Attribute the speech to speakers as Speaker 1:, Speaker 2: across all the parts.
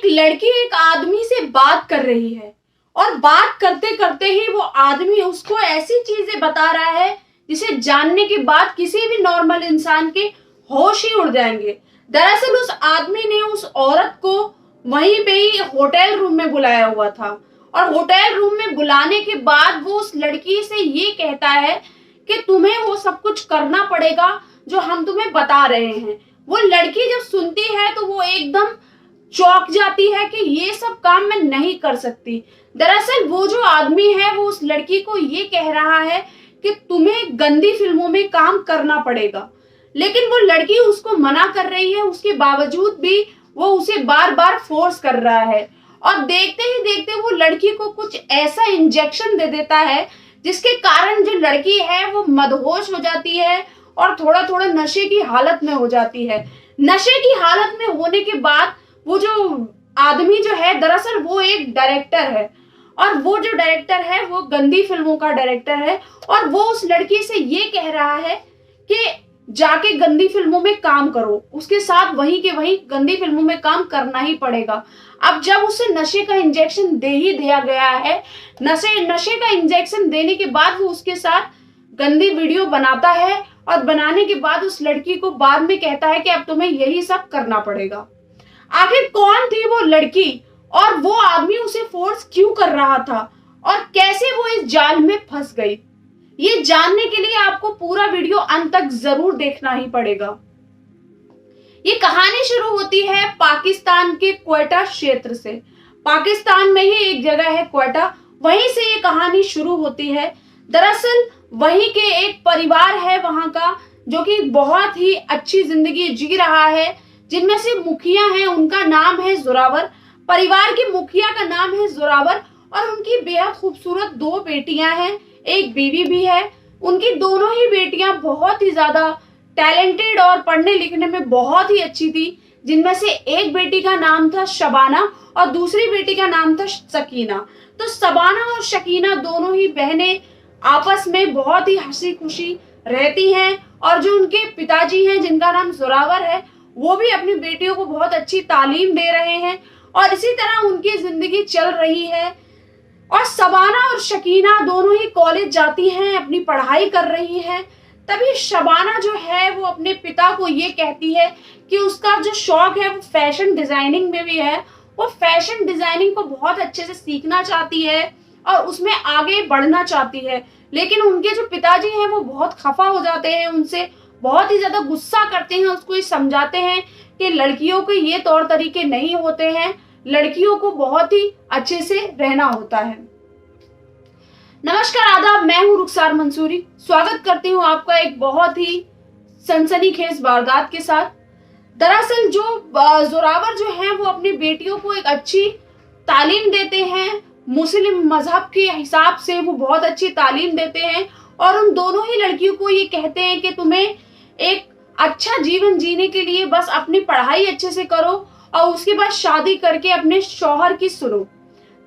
Speaker 1: एक लड़की एक आदमी से बात कर रही है और बात करते करते ही वो आदमी उसको ऐसी चीजें बता रहा है जिसे जानने के बाद किसी भी नॉर्मल इंसान के होश ही उड़ जाएंगे। दरअसल उस आदमी ने उस औरत को वहीं पे ही होटल रूम में बुलाया हुआ था और होटल रूम में बुलाने के बाद वो उस लड़की से ये कहता है कि तुम्हें वो सब कुछ करना पड़ेगा जो हम तुम्हें बता रहे हैं। वो लड़की जब सुनती है तो वो एकदम चौंक जाती है कि ये सब काम मैं नहीं कर सकती। दरअसल वो जो आदमी है वो उस लड़की को ये कह रहा है कि तुम्हें गंदी फिल्मों में काम करना पड़ेगा, लेकिन वो लड़की उसको मना कर रही है। उसके बावजूद भी वो उसे बार बार फोर्स कर रहा है और देखते ही देखते वो लड़की को कुछ ऐसा इंजेक्शन दे देता है जिसके कारण जो लड़की है वो मदहोश हो जाती है और थोड़ा थोड़ा नशे की हालत में हो जाती है। नशे की हालत में होने के बाद वो जो आदमी जो है दरअसल वो एक डायरेक्टर है और वो जो डायरेक्टर है वो गंदी फिल्मों का डायरेक्टर है और वो उस लड़की से ये कह रहा है कि जाके गंदी फिल्मों में काम करो, उसके साथ वहीं के वहीं गंदी फिल्मों में काम करना ही पड़ेगा। अब जब उसे नशे का इंजेक्शन दे ही दिया गया है, नशे का इंजेक्शन देने के बाद वो उसके साथ गंदी वीडियो बनाता है और बनाने के बाद उस लड़की को बाद में कहता है कि अब तुम्हें यही सब करना पड़ेगा। आखिर कौन थी वो लड़की और वो आदमी उसे फोर्स क्यों कर रहा था और कैसे वो इस जाल में फंस गई, ये जानने के लिए आपको पूरा वीडियो अंत तक जरूर देखना ही पड़ेगा। ये कहानी शुरू होती है पाकिस्तान के क्वेटा क्षेत्र से। पाकिस्तान में ही एक जगह है क्वेटा, वहीं से ये कहानी शुरू होती है। दरअसल वहीं के एक परिवार है वहां का जो कि बहुत ही अच्छी जिंदगी जी रहा है, जिनमें से मुखिया है, उनका नाम है जोरावर। परिवार की मुखिया का नाम है जोरावर और उनकी बेहद खूबसूरत 2 बेटियां हैं, एक बीवी भी है। उनकी दोनों ही बेटियां बहुत ही ज्यादा टैलेंटेड और पढ़ने लिखने में बहुत ही अच्छी थी, जिनमें से एक बेटी का नाम था शबाना और दूसरी बेटी का नाम था सकीना। तो शबाना और शकीना दोनों ही बहनें आपस में बहुत ही हंसी खुशी रहती हैं और जो उनके पिताजी हैं जिनका नाम जोरावर है वो भी अपनी बेटियों को बहुत अच्छी तालीम दे रहे हैं और इसी तरह उनकी जिंदगी चल रही है। और शबाना और शकीना दोनों ही कॉलेज जाती हैं, अपनी पढ़ाई कर रही हैं। तभी शबाना जो है वो अपने पिता को ये कहती है कि उसका जो शौक है वो फैशन डिजाइनिंग में भी है, वो फैशन डिजाइनिंग को बहुत अच्छे से सीखना चाहती है और उसमें आगे बढ़ना चाहती है। लेकिन उनके जो पिताजी हैं वो बहुत खफा हो जाते हैं, उनसे बहुत ही ज्यादा गुस्सा करते हैं, उसको ये समझाते हैं कि लड़कियों के ये तौर तरीके नहीं होते हैं, लड़कियों को बहुत ही अच्छे से रहना होता है। नमस्कार, आदाब, मैं हूं रुखसार मंसूरी। स्वागत करती हूं आपका एक बहुत ही सनसनीखेज वारदात के साथ। दरअसल जो जोरावर जो है वो अपनी बेटियों को एक अच्छी तालीम देते हैं, मुस्लिम मजहब के हिसाब से वो बहुत अच्छी तालीम देते हैं और उन दोनों ही लड़कियों को ये कहते हैं कि तुम्हें एक अच्छा जीवन जीने के लिए बस अपनी पढ़ाई अच्छे से करो और उसके बाद शादी करके अपने शौहर की सुनो।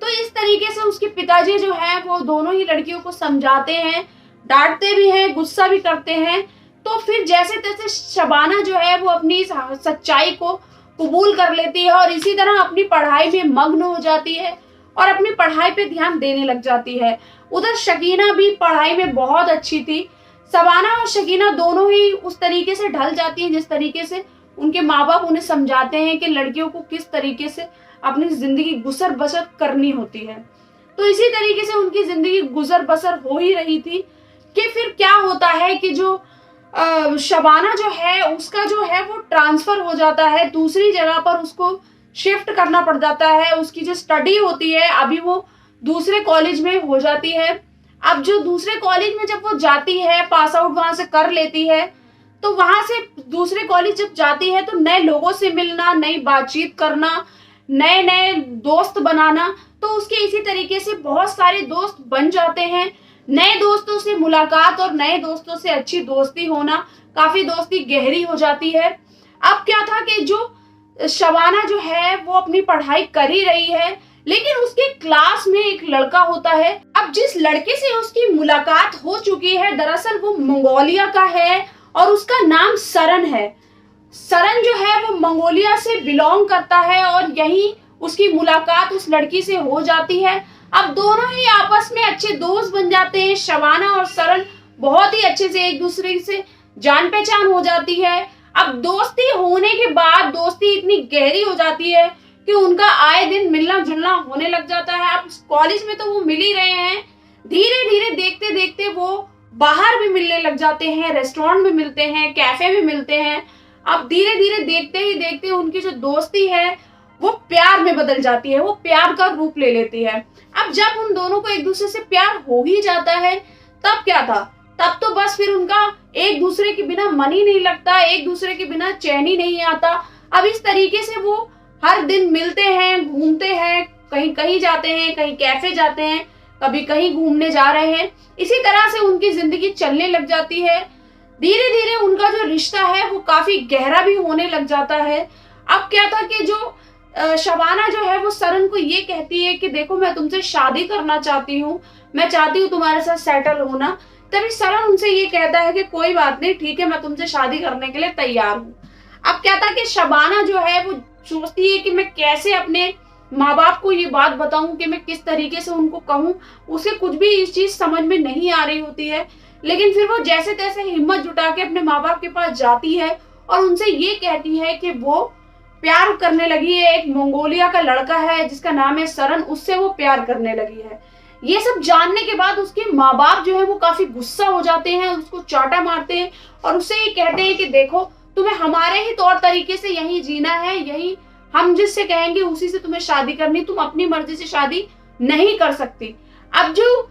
Speaker 1: तो इस तरीके से उसके पिताजी जो है वो दोनों ही लड़कियों को समझाते हैं, डांटते भी हैं, गुस्सा भी करते हैं। तो फिर जैसे तैसे शबाना जो है वो अपनी सच्चाई को कबूल कर लेती है और इसी तरह अपनी पढ़ाई में मग्न हो जाती है और अपनी पढ़ाई पे ध्यान देने लग जाती है। उधर शकीना भी पढ़ाई में बहुत अच्छी थी। शबाना और शकीना दोनों ही उस तरीके से ढल जाती हैं जिस तरीके से उनके माँ बाप उन्हें समझाते हैं कि लड़कियों को किस तरीके से अपनी जिंदगी गुजर बसर करनी होती है। तो इसी तरीके से उनकी जिंदगी गुजर बसर हो ही रही थी कि फिर क्या होता है कि जो शबाना जो है उसका जो है वो ट्रांसफर हो जाता है, दूसरी जगह पर उसको शिफ्ट करना पड़ जाता है। उसकी जो स्टडी होती है अभी वो दूसरे कॉलेज में हो जाती है। अब जो दूसरे कॉलेज में जब वो जाती है, पास आउट वहां से कर लेती है, तो वहां से दूसरे कॉलेज जब जाती है तो नए लोगों से मिलना, नई बातचीत करना, नए नए दोस्त बनाना, तो उसके इसी तरीके से बहुत सारे दोस्त बन जाते हैं। नए दोस्तों से मुलाकात और नए दोस्तों से अच्छी दोस्ती होना, काफी दोस्ती गहरी हो जाती है। अब क्या था कि जो शबाना जो है वो अपनी पढ़ाई कर ही रही है, लेकिन उसके क्लास में एक लड़का होता है। अब जिस लड़के से उसकी मुलाकात हो चुकी है दरअसल वो मंगोलिया का है और उसका नाम सरन है। सरन जो है वो मंगोलिया से बिलोंग करता है और यही उसकी मुलाकात उस लड़की से हो जाती है। अब दोनों ही आपस में अच्छे दोस्त बन जाते हैं। शबाना और सरन बहुत ही अच्छे से एक दूसरे से जान पहचान हो जाती है। अब दोस्ती होने के बाद दोस्ती इतनी गहरी हो जाती है कि उनका आए दिन मिलना जुलना होने लग जाता है। अब कॉलेज में तो वो मिल ही रहे हैं, धीरे धीरे देखते देखते वो बाहर भी मिलने लग जाते हैं, रेस्टोरेंट में मिलते हैं, कैफे में मिलते हैं। अब धीरे धीरे देखते ही देखते उनकी जो दोस्ती है वो प्यार में बदल जाती है, वो प्यार का रूप ले लेती है। अब जब उन दोनों को एक दूसरे से प्यार हो ही जाता है, तब क्या था, तब तो बस फिर उनका एक दूसरे के बिना मन ही नहीं लगता, एक दूसरे के बिना चैन ही नहीं आता। अब इस तरीके से वो हर दिन मिलते हैं, घूमते हैं, कहीं कहीं जाते हैं, कहीं कैफे जाते हैं, कभी कहीं घूमने जा रहे हैं। इसी तरह से उनकी जिंदगी चलने लग जाती है। धीरे धीरे उनका जो रिश्ता है वो काफी गहरा भी होने लग जाता है। अब क्या था कि जो शबाना जो है वो सरन को ये कहती है कि देखो मैं तुमसे शादी करना चाहती हूँ, मैं चाहती हूँ तुम्हारे साथ सेटल होना। तभी सरन उनसे ये कहता है कि कोई बात नहीं, ठीक है, मैं तुमसे शादी करने के लिए तैयार हूँ। अब क्या था कि शबाना जो है वो सोचती है कि मैं कैसे अपने माँ बाप को ये बात बताऊं, कि मैं किस तरीके से उनको कहूं। उसे कुछ भी इस चीज समझ में नहीं आ रही होती है, लेकिन फिर वो जैसे तैसे हिम्मत जुटा के अपने माँ बाप के पास जाती है और उनसे ये कहती है कि वो प्यार करने लगी है। एक मंगोलिया का लड़का है जिसका नाम है सरन, उससे वो प्यार करने लगी है। ये सब जानने के बाद उसके माँ बाप जो है वो काफी गुस्सा हो जाते हैं, उसको चाटा मारते हैं और उससे ये कहते हैं कि देखो तुम्हें हमारे ही तौर तरीके से यही जीना है, यही हम जिससे कहेंगे उसी से तुम्हें शादी करनी, तुम अपनी मर्जी से शादी नहीं कर सकती। अब जो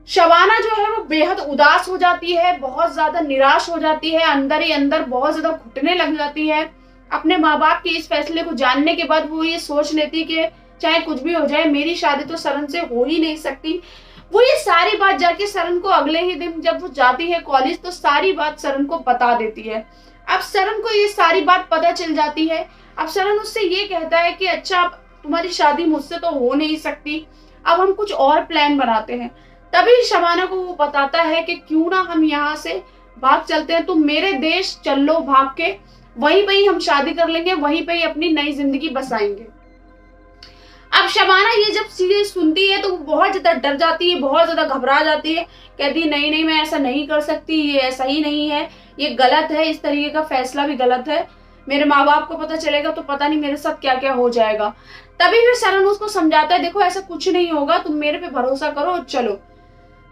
Speaker 1: शबाना जो है वो बेहद उदास हो जाती है, बहुत ज्यादा निराश हो जाती है, अंदर ही अंदर बहुत ज्यादा घुटने लग जाती है। अपने माँ बाप के इस फैसले को जानने के बाद वो ये सोच लेती कि चाहे कुछ भी हो जाए मेरी शादी तो सरन से हो ही नहीं सकती। वो ये सारी बात जाके सरन को अगले ही दिन जब वो जाती है कॉलेज तो सारी बात सरन को बता देती है। अब सरन को ये सारी बात पता चल जाती है। अब सरन उससे ये कहता है कि अच्छा अब तुम्हारी शादी मुझसे तो हो नहीं सकती, अब हम कुछ और प्लान बनाते हैं। तभी शबाना को वो बताता है कि क्यों ना हम यहाँ से भाग चलते हैं, तुम मेरे देश चल लो भाग के, वहीं पे ही हम शादी कर लेंगे, वहीं पे ही अपनी नई जिंदगी बसाएंगे। अब शबाना ये जब चीजें सुनती है तो वो बहुत ज्यादा डर जाती है, बहुत ज्यादा घबरा जाती है, कहती है नहीं नहीं मैं ऐसा नहीं कर सकती, ये ऐसा ही नहीं है, ये गलत है, इस तरीके का फैसला भी गलत है, मेरे माँ बाप को पता चलेगा तो पता नहीं मेरे साथ क्या क्या हो जाएगा। तभी फिर सरन उसको समझाता है देखो ऐसा कुछ नहीं होगा, तुम मेरे पे भरोसा करो और चलो।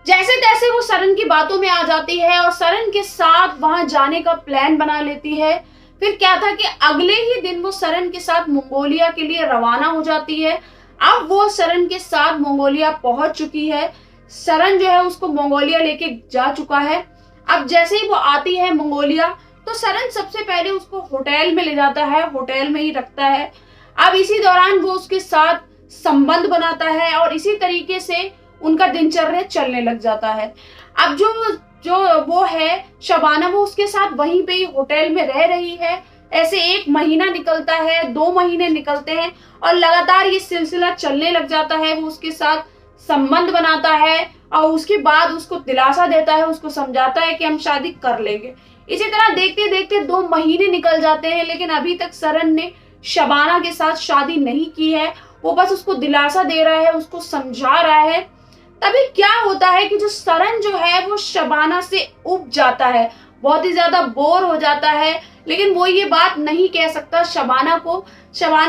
Speaker 1: जैसे तैसे वो सरन की बातों में आ जाती है और सरन के साथ वहां जाने का प्लान बना लेती है। फिर क्या था कि अगले ही दिन वो सरन के साथ मंगोलिया के लिए रवाना हो जाती है। अब वो सरन के साथ मंगोलिया पहुंच चुकी है, सरन जो है उसको मंगोलिया लेके जा चुका है। अब जैसे ही वो आती है मंगोलिया तो सरन सबसे पहले उसको होटल में ले जाता है, होटल में ही रखता है। अब इसी दौरान वो उसके साथ संबंध बनाता है और इसी तरीके से उनका दिनचर्या चलने लग जाता है। अब जो वो है शबाना वो उसके साथ वहीं पे ही होटल में रह रही है। ऐसे 1 महीना निकलता है, 2 महीने निकलते हैं और लगातार ये सिलसिला चलने लग जाता है। वो उसके साथ संबंध बनाता है और उसके बाद उसको दिलासा देता है, उसको समझाता है कि हम शादी कर लेंगे। इसी तरह देखते देखते 2 महीने निकल जाते हैं, लेकिन अभी तक सरन ने शबाना के साथ शादी नहीं की है। वो बस उसको दिलासा दे रहा है, उसको समझा रहा है। तभी क्या होता है कि जो सरन जो है वो शबाना से उब जाता है, बहुत ही ज्यादा बोर हो जाता है, लेकिन वो ये बात नहीं कह सकता शबाना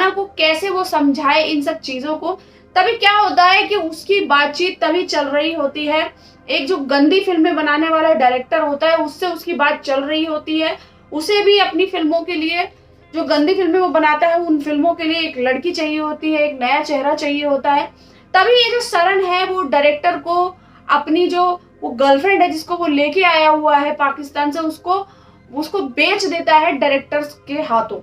Speaker 1: को कैसे वो समझाए इन सब चीजों को। तभी क्या होता है कि उसकी बातचीत तभी चल रही होती है, एक जो गंदी फिल्में बनाने वाला डायरेक्टर होता है उससे उसकी बात चल रही होती है। उसे भी अपनी फिल्मों के लिए, जो गंदी फिल्में वो बनाता है उन फिल्मों के लिए एक लड़की चाहिए होती है, एक नया चेहरा चाहिए होता है। तभी ये जो सरन है वो डायरेक्टर को अपनी जो वो गर्लफ्रेंड है जिसको वो लेके आया हुआ है पाकिस्तान से, उसको बेच देता है डायरेक्टर के हाथों।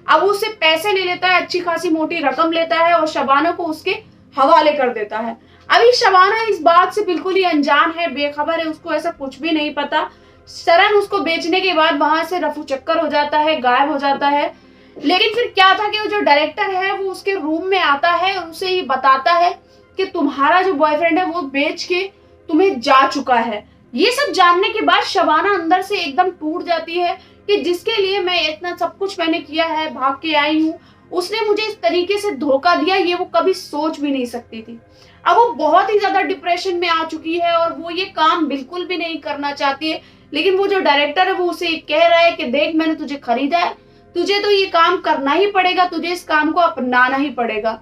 Speaker 1: अब वो उससे पैसे ले लेता है, अच्छी खासी मोटी रकम लेता है और शबाना को उसके हवाले कर देता है। अभी शबाना इस बात से बिल्कुल ही अनजान है, बेखबर है, उसको ऐसा कुछ भी नहीं पता। सरन उसको बेचने के बाद वहां से रफू चक्कर हो जाता है, गायब हो जाता है। लेकिन फिर क्या था कि वो जो डायरेक्टर है वो उसके रूम में आता है और उसे ये बताता है कि तुम्हारा जो बॉयफ्रेंड है वो बेच के तुम्हें जा चुका है। ये सब जानने के बाद शबाना अंदर से एकदम टूट जाती है कि जिसके लिए मैं इतना सब कुछ मैंने किया है, भाग के आई हूँ, उसने मुझे इस तरीके से धोखा दिया, ये वो कभी सोच भी नहीं सकती थी। अब वो बहुत ही ज्यादा डिप्रेशन में आ चुकी है और वो ये काम बिल्कुल भी नहीं करना चाहती है, लेकिन वो जो डायरेक्टर है वो उसे कह रहा है कि देख, मैंने तुझे खरीदा है, तुझे तो ये काम करना ही पड़ेगा, तुझे इस काम को अपनाना ही पड़ेगा।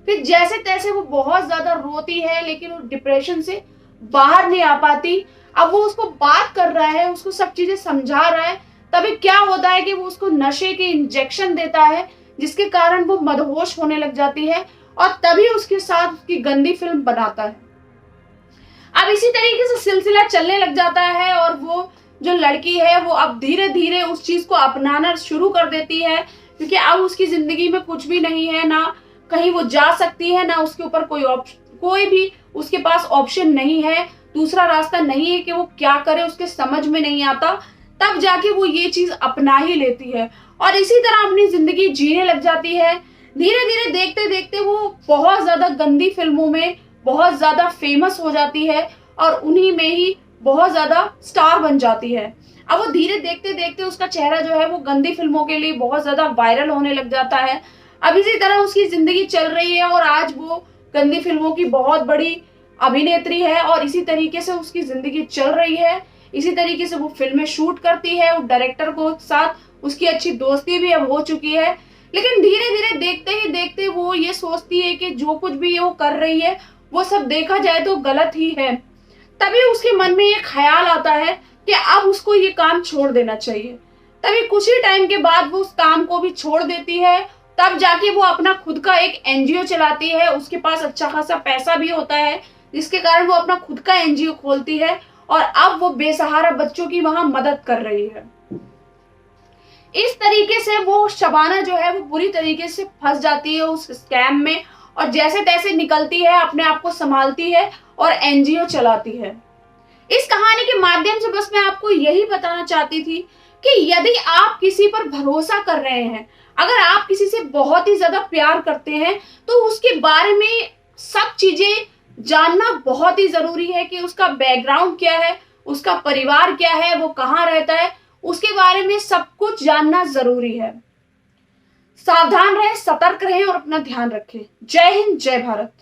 Speaker 1: फिर जैसे तैसे वो बहुत ज्यादा रोती है, लेकिन वो डिप्रेशन से बाहर नहीं आ पाती। अब वो उसको बात कर रहा है, उसको सब चीजें समझा रहा है, तभी क्या होता है कि वो उसको नशे के इंजेक्शन देता है, जिसके कारण वो मदहोश होने लग जाती है और तभी उसके साथ उसकी गंदी फिल्म बनाता है। अब इसी तरीके से सिलसिला चलने लग जाता है और वो जो लड़की है वो अब धीरे धीरे उस चीज को अपनाना शुरू कर देती है, क्योंकि अब उसकी जिंदगी में कुछ भी नहीं है, ना कहीं वो जा सकती है, ना उसके ऊपर कोई भी उसके पास ऑप्शन नहीं है, दूसरा रास्ता नहीं है कि वो क्या करे, उसके समझ में नहीं आता। तब जाके वो ये चीज अपना ही लेती है और इसी तरह अपनी जिंदगी जीने लग जाती है। धीरे धीरे देखते देखते वो बहुत ज्यादा गंदी फिल्मों में बहुत ज्यादा फेमस हो जाती है और उन्हीं में ही बहुत ज्यादा स्टार बन जाती है। अब वो धीरे देखते देखते उसका चेहरा जो है वो गंदी फिल्मों के लिए बहुत ज्यादा वायरल होने लग जाता है। अब इसी तरह उसकी जिंदगी चल रही है और आज वो गंदी फिल्मों की बहुत बड़ी अभिनेत्री है और इसी तरीके से उसकी जिंदगी चल रही है। इसी तरीके से वो फिल्में शूट करती है, वो डायरेक्टर को साथ उसकी अच्छी दोस्ती भी अब हो चुकी है। लेकिन धीरे धीरे देखते ही देखते वो ये सोचती है कि जो कुछ भी वो कर रही है वो सब देखा जाए तो गलत ही है। तभी उसके मन में ये ख्याल आता है कि अब उसको ये काम छोड़ देना चाहिए। तभी कुछ ही टाइम के बाद वो उस काम को भी छोड़ देती है। तब जाके वो अपना खुद का एक एनजीओ चलाती है, उसके पास अच्छा खासा पैसा भी होता है, जिसके कारण वो अपना खुद का एनजीओ खोलती है और अब वो बेसहारा बच्चों की वहां मदद कर रही है। इस तरीके से वो शबाना जो है वो बुरी तरीके से फंस जाती है उस स्कैम में और जैसे तैसे निकलती है, अपने आप को संभालती है और एनजीओ चलाती है। इस कहानी के माध्यम से बस मैं आपको यही बताना चाहती थी कि यदि आप किसी पर भरोसा कर रहे हैं, अगर आप किसी से बहुत ही ज्यादा प्यार करते हैं, तो उसके बारे में सब चीजें जानना बहुत ही जरूरी है कि उसका बैकग्राउंड क्या है, उसका परिवार क्या है, वो कहाँ रहता है, उसके बारे में सब कुछ जानना जरूरी है। सावधान रहें, सतर्क रहें और अपना ध्यान रखें। जय हिंद, जय भारत।